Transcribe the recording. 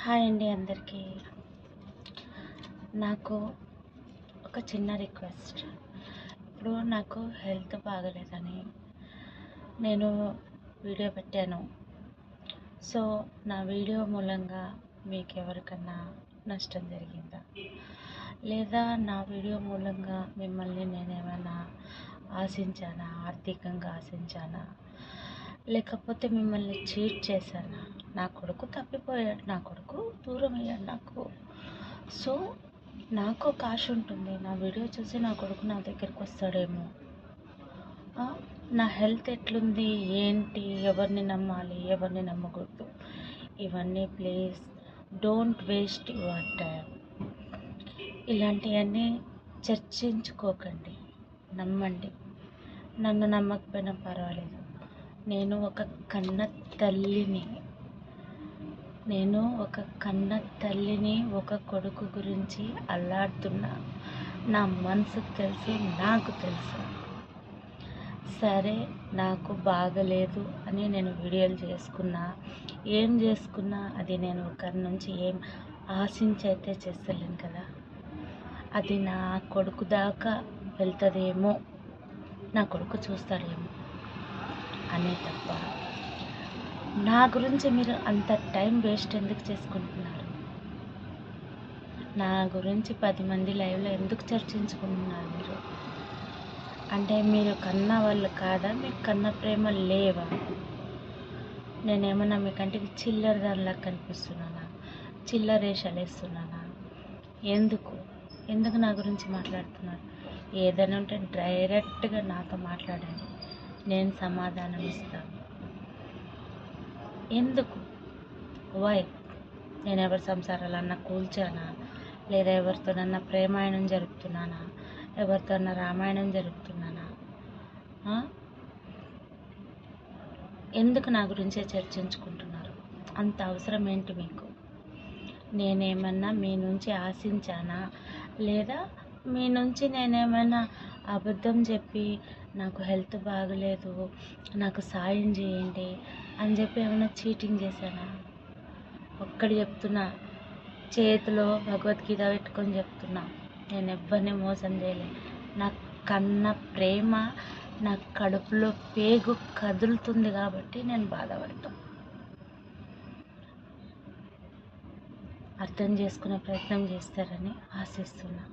Hi అండి అందరికీ. నాకు ఒక చిన్న రిక్వెస్ట్. ఇప్పుడు నాకు హెల్త్ బాగలేదని నేను వీడియో పెట్టాను. సో నా వీడియో మూలంగా మీకు ఎవరికన్నా నష్టం జరిగిందా, లేదా నా వీడియో మూలంగా మిమ్మల్ని నేనేమైనా ఆశించానా, ఆర్థికంగా ఆశించానా, లేకపోతే మిమ్మల్ని చీట్ చేశానా? నా కొడుకు తప్పిపోయాడు, నా కొడుకు దూరం అయ్యాడు నాకు. సో నాకు ఒక ఆశ ఉంటుంది, నా వీడియో చూసి నా కొడుకు నా దగ్గరికి వస్తాడేమో. నా హెల్త్ ఎట్లుంది, ఏంటి, ఎవరిని నమ్మాలి, ఎవరిని నమ్మకూడదు, ఇవన్నీ please don't waste your time. ఇలాంటివన్నీ చర్చించుకోకండి, నమ్మండి. నన్ను నమ్మకపోయినా పర్వాలేదు. నేను ఒక కన్న తల్లిని ఒక కొడుకు గురించి అల్లాడుతున్నా. నా మనసుకు తెలుసు, నాకు తెలుసు. సరే, నాకు బాగలేదు అని నేను వీడియోలు చేసుకున్నా, ఏం చేసుకున్నా అది నేను ఒకరి నుంచి ఏం ఆశించి అయితే చేస్తలేను కదా. అది నా కొడుకు దాకా వెళ్తుందేమో, నా కొడుకు చూస్తాడేమో అనే తప్ప నా గురించి మీరు అంత టైం వేస్ట్ ఎందుకు చేసుకుంటున్నారు? నా గురించి 10 మంది లైవ్లో ఎందుకు చర్చించుకుంటున్నారు మీరు? అంటే మీరు కన్న వాళ్ళు కాదా? మీకు కన్న ప్రేమ లేవా? నేనేమన్నా మీ కంటికి చిల్లర దానిలా కనిపిస్తున్నానా? చిల్లరేషాలు వేస్తున్నానా? ఎందుకు నా గురించి మాట్లాడుతున్నారు? ఏదైనా ఉంటే డైరెక్ట్గా నాతో మాట్లాడండి, నేను సమాధానం ఇస్తాను. ఎందుకు? వై? నేను ఎవరి సంసారాలన్నా కూల్చానా, లేదా ఎవరితోనన్నా ప్రేమాయణం జరుపుతున్నానా, ఎవరితోనన్నా రామాయణం జరుపుతున్నానా? ఎందుకు నా గురించే చర్చించుకుంటున్నారు? అంత అవసరం ఏంటి మీకు? నేనేమన్నా మీ నుంచి ఆశించానా, లేదా మీ నుంచి నేనేమైనా అబద్ధం చెప్పి నాకు హెల్త్ బాగలేదు, నాకు సాయం చేయండి అని చెప్పి ఏమైనా చీటింగ్ చేశానా? ఒక్కటి చెప్తున్నా, చేతిలో భగవద్గీత పెట్టుకొని చెప్తున్నా, నేను ఎవ్వరిని మోసం చేయలే. నా కన్న ప్రేమ నా కడుపులో పేగు కదులుతుంది కాబట్టి నేను బాధపడతాను. అర్థం చేసుకునే ప్రయత్నం చేస్తారని ఆశిస్తున్నా.